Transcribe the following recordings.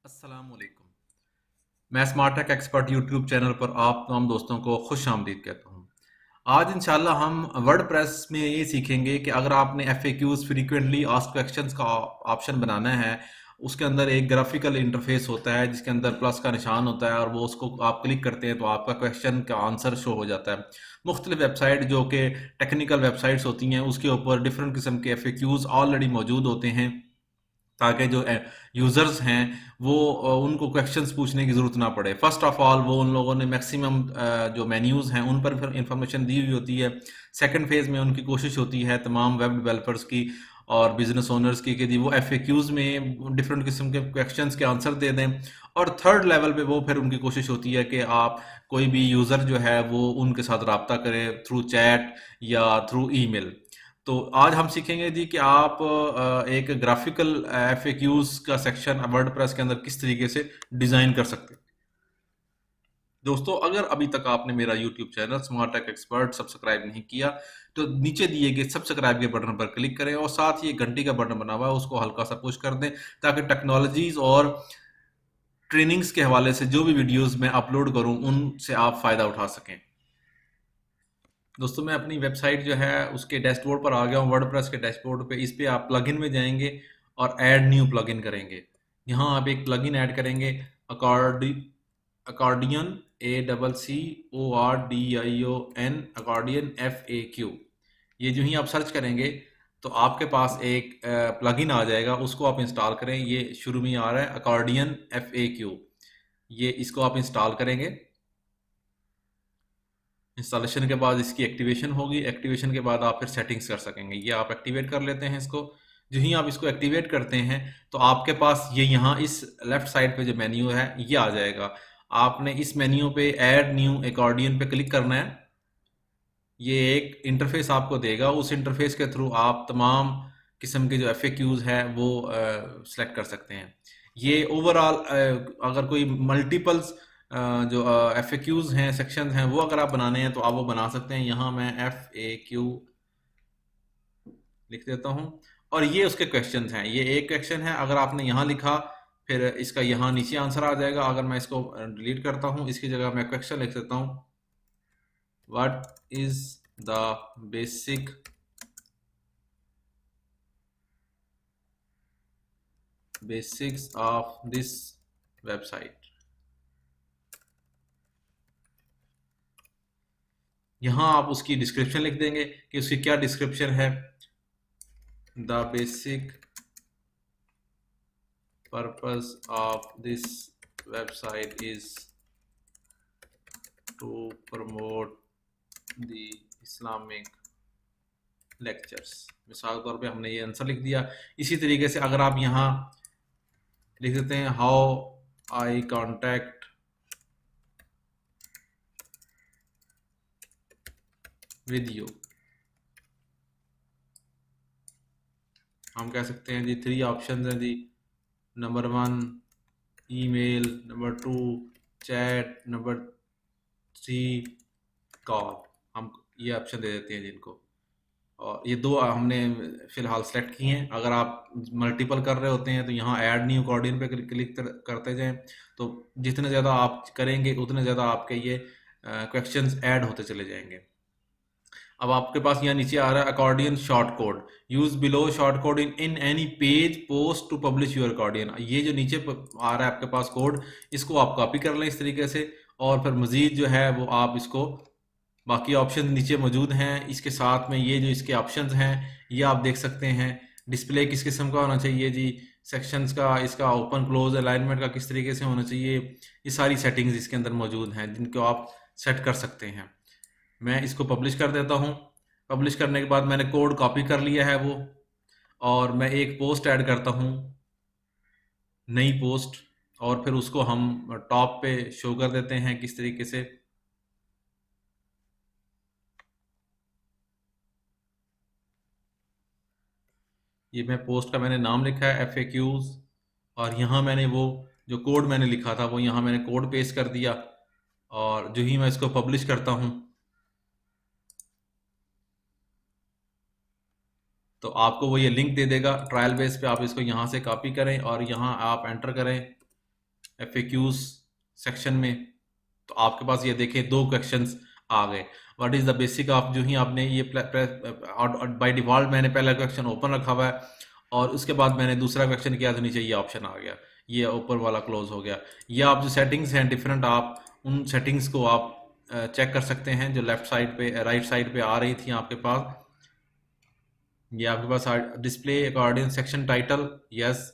अस्सलामुअलैकुम। मैं smart tech expert YouTube channel पर आप तमाम दोस्तों को खुश आमदीद कहता हूँ। आज इंशाल्लाह हम वर्डप्रेस में ये सीखेंगे कि अगर आपने एफएक्यूज फ्रीक्वेंटली आस्क्ड क्वेश्चंस का ऑप्शन बनाना है, उसके अंदर एक ग्राफिकल इंटरफेस होता है जिसके अंदर प्लस का निशान होता है और वो उसको आप क्लिक करते हैं तो आपका क्वेश्चन का आंसर शो हो जाता है। मुख्तलिफ वेबसाइट जो कि टेक्निकल वेबसाइट्स होती हैं उसके ऊपर डिफरेंट किस्म के एफएक्यूज ऑलरेडी मौजूद होते हैं ताकि जो यूज़र्स हैं वो उनको क्वेश्चंस पूछने की ज़रूरत ना पड़े। फ़र्स्ट ऑफ़ ऑल वो उन लोगों ने मैक्सिमम जो मेन्यूज़ हैं उन पर इंफॉर्मेशन दी हुई होती है। सेकंड फ़ेज़ में उनकी कोशिश होती है तमाम वेब डेवलपर्स की और बिज़नेस ओनर्स की कि जी वो एफएक्यूज़ में डिफरेंट किस्म के क्वेश्चंस के आंसर दे दें। और थर्ड लेवल पे वो फिर उनकी कोशिश होती है कि आप कोई भी यूज़र जो है वो उनके साथ रब्ता करे थ्रू चैट या थ्रू ईमेल। तो आज हम सीखेंगे जी कि आप एक ग्राफिकल एफएक्यूज का सेक्शन वर्डप्रेस के अंदर किस तरीके से डिजाइन कर सकते हैं। दोस्तों, अगर अभी तक आपने मेरा YouTube channel smart tech expert subscribe नहीं किया तो नीचे दिए गए सब्सक्राइब के बटन पर क्लिक करें और साथ ही एक घंटी का बटन बना हुआ है उसको हल्का सा पुश कर दें ताकि टेक्नोलॉजीज और ट्रेनिंग्स के हवाले से जो भी वीडियोस मैं अपलोड करूं उनसे आप फायदा उठा सकें। दोस्तों, मैं अपनी वेबसाइट जो है उसके डैशबोर्ड पर आ गया हूँ, वर्डप्रेस के डैशबोर्ड पे। इस पे आप प्लगइन में जाएंगे और ऐड न्यू प्लगइन करेंगे। यहाँ आप एक प्लगइन ऐड करेंगे, अकॉर्डी अकॉर्डियन, ACCORDION, अकॉर्डियन FAQ। ये जो ही आप सर्च करेंगे तो आपके पास एक प्लगइन आ जाएगा, उसको आप इंस्टॉल करें। ये शुरू में आ रहा है अकॉर्डियन FAQ, ये इसको आप इंस्टॉल करेंगे। इंस्टॉलेशन के बाद इसकी एक्टिवेशन होगी, एक्टिवेशन के बाद आप फिर सेटिंग्स कर सकेंगे। ये आप एक्टिवेट कर लेते हैं इसको। जो ही आप इसको एक्टिवेट करते हैं तो आपके पास ये यहाँ इस लेफ्ट साइड पे जो मेन्यू है ये आ जाएगा। आपने इस मेन्यू पे ऐड न्यू अकॉर्डियन पे क्लिक करना है। ये एक इंटरफेस आपको देगा, उस इंटरफेस के थ्रू आप तमाम किस्म के जो एफएक्यूज है वो सिलेक्ट कर सकते हैं। ये ओवरऑल अगर कोई मल्टीपल्स जो एफएक्यूज हैं सेक्शंस हैं वो अगर आप बनाने हैं तो आप वो बना सकते हैं। यहाँ मैं FAQ लिख देता हूँ और ये उसके क्वेश्चंस हैं। ये एक क्वेश्चन है, अगर आपने यहाँ लिखा फिर इसका यहाँ नीचे आंसर आ जाएगा। अगर मैं इसको डिलीट करता हूँ, इसकी जगह मैं क्वेश्चन लिख देता हूँ, what is the basic basics of this website. यहाँ आप उसकी डिस्क्रिप्शन लिख देंगे कि उसकी क्या डिस्क्रिप्शन है। The basic purpose of this website is to promote the Islamic lectures. मिसाल के तौर पे हमने ये आंसर लिख दिया। इसी तरीके से अगर आप यहाँ लिख देते हैं how I contact with you, हम कह सकते हैं जी 3 ऑप्शन हैं जी। Number 1 email, number 2 chat, number 3 call. हम ये ऑप्शन दे देते हैं जिनको, और ये दो हमने फिलहाल सेलेक्ट किए हैं। अगर आप मल्टीपल कर रहे होते हैं तो यहाँ ऐड न्यू कोऑर्डिनेट पे क्लिक करते जाएं, तो जितने ज़्यादा आप करेंगे उतने ज़्यादा आपके ये क्वेश्चंस ऐड होते चले जाएंगे। अब आपके पास यहाँ नीचे आ रहा है accordion short code, use below short code in any page post to publish your accordion. ये जो नीचे आ रहा है आपके पास कोड, इसको आप कॉपी कर लें इस तरीके से, और फिर मजीद जो है वो आप इसको, बाकी ऑप्शन नीचे मौजूद हैं। इसके साथ में ये जो इसके ऑप्शंस हैं ये आप देख सकते हैं। डिस्प्ले किस किस्म का होना चाहिए जी, सेक्शंस का, इसका ओपन क्लोज अलाइनमेंट का किस तरीके से होना चाहिए, ये सारी सेटिंग्स इसके अंदर मौजूद हैं जिनको आप सेट कर सकते हैं। मैं इसको पब्लिश कर देता हूँ। पब्लिश करने के बाद मैंने कोड कॉपी कर लिया है वो, और मैं एक पोस्ट ऐड करता हूँ, नई पोस्ट, और फिर उसको हम टॉप पे शो कर देते हैं किस तरीके से। ये मैं पोस्ट का मैंने नाम लिखा है FAQs, और यहाँ मैंने वो जो कोड मैंने लिखा था वो यहाँ मैंने कोड पेस्ट कर दिया, और जो ही मैं इसको पब्लिश करता हूँ तो आपको वो ये लिंक दे देगा। ट्रायल बेस पे आप इसको यहाँ से कॉपी करें और यहाँ आप एंटर करें FAQs सेक्शन में, तो आपके पास ये देखें 2 क्वेश्चंस आ गए। What is the basic of, जो ही आपने ये बाय डिफ़ॉल्ट मैंने पहला क्वेश्चन ओपन रखा हुआ है और उसके बाद मैंने दूसरा क्वेश्चन किया तो नीचे ये ऑप्शन आ गया, ये ऊपर वाला क्लोज हो गया। ये आप जो सेटिंग्स हैं डिफरेंट, आप उन सेटिंग्स को आप चेक कर सकते हैं जो लेफ्ट साइड पे राइट साइड पे आ रही थी आपके पास। ये आपके पास display accordion section title, yes,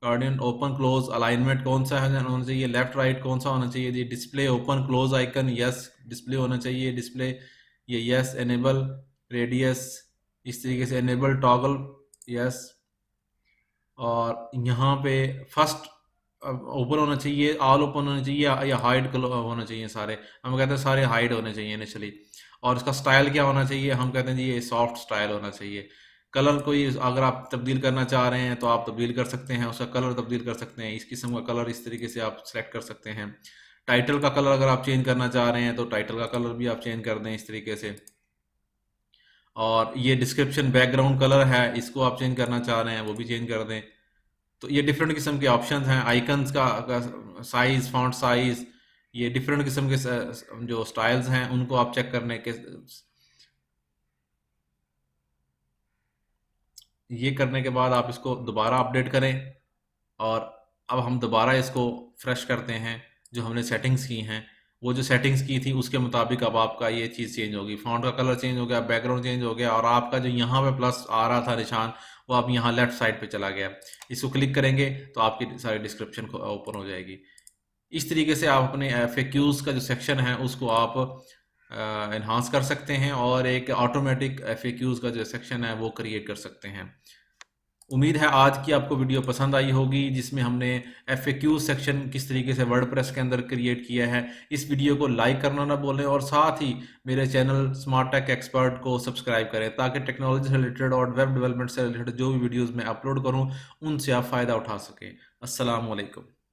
accordion open close alignment कौन सा है होना चाहिए, लेफ्ट राइट कौन सा होना चाहिए जी, display open close icon, yes display होना चाहिए, डिस्प्ले ये यस, एनेबल रेडियस इस तरीके से, एनेबल टॉगल, यस। और यहाँ पे फर्स्ट ओपन होना चाहिए, ऑल ओपन होना चाहिए या हाइड होना चाहिए सारे, हम कहते हैं सारे हाइड होने चाहिए इनिशियली। और इसका स्टाइल क्या होना चाहिए, हम कहते हैं जी ये सॉफ्ट स्टाइल होना चाहिए। कलर कोई अगर आप तब्दील करना चाह रहे हैं तो आप तब्दील कर सकते हैं, उसका कलर तब्दील कर सकते हैं, इस किस्म का कलर इस तरीके से आप सेलेक्ट कर सकते हैं। टाइटल का कलर अगर आप चेंज करना चाह रहे हैं तो टाइटल का कलर भी आप चेंज कर दें इस तरीके से। और ये डिस्क्रिप्शन बैकग्राउंड कलर है, इसको आप चेंज करना चाह रहे हैं वो भी चेंज कर दें। तो ये डिफरेंट किस्म के ऑप्शंस हैं। आइकन्स का साइज, फॉन्ट साइज, ये डिफरेंट किस्म के जो स्टाइल्स हैं उनको आप चेक करने के, ये करने के बाद आप इसको दोबारा अपडेट करें। और अब हम दोबारा इसको फ्रेश करते हैं, जो हमने सेटिंग्स की हैं वो जो सेटिंग्स की थी उसके मुताबिक अब आपका ये चीज़ चेंज होगी, फॉन्ट का कलर चेंज हो गया, बैकग्राउंड चेंज हो गया, और आपका जो यहाँ पे प्लस आ रहा था निशान वो अब यहाँ लेफ्ट साइड पे चला गया। इसको क्लिक करेंगे तो आपकी सारी डिस्क्रिप्शन ओपन हो जाएगी। इस तरीके से आप अपने FAQs का जो सेक्शन है उसको आप एनहांस कर सकते हैं और एक ऑटोमेटिक FAQs का जो सेक्शन है वो क्रिएट कर सकते हैं। उम्मीद है आज की आपको वीडियो पसंद आई होगी, जिसमें हमने FAQ सेक्शन किस तरीके से वर्डप्रेस के अंदर क्रिएट किया है। इस वीडियो को लाइक करना ना भूलें और साथ ही मेरे चैनल स्मार्ट टेक एक्सपर्ट को सब्सक्राइब करें ताकि टेक्नोलॉजी से रिलेटेड और वेब डेवलपमेंट से रिलेटेड जो भी वीडियोज़ मैं अपलोड करूँ उनसे आप फ़ायदा उठा सकें। अस्सलाम वालेकुम।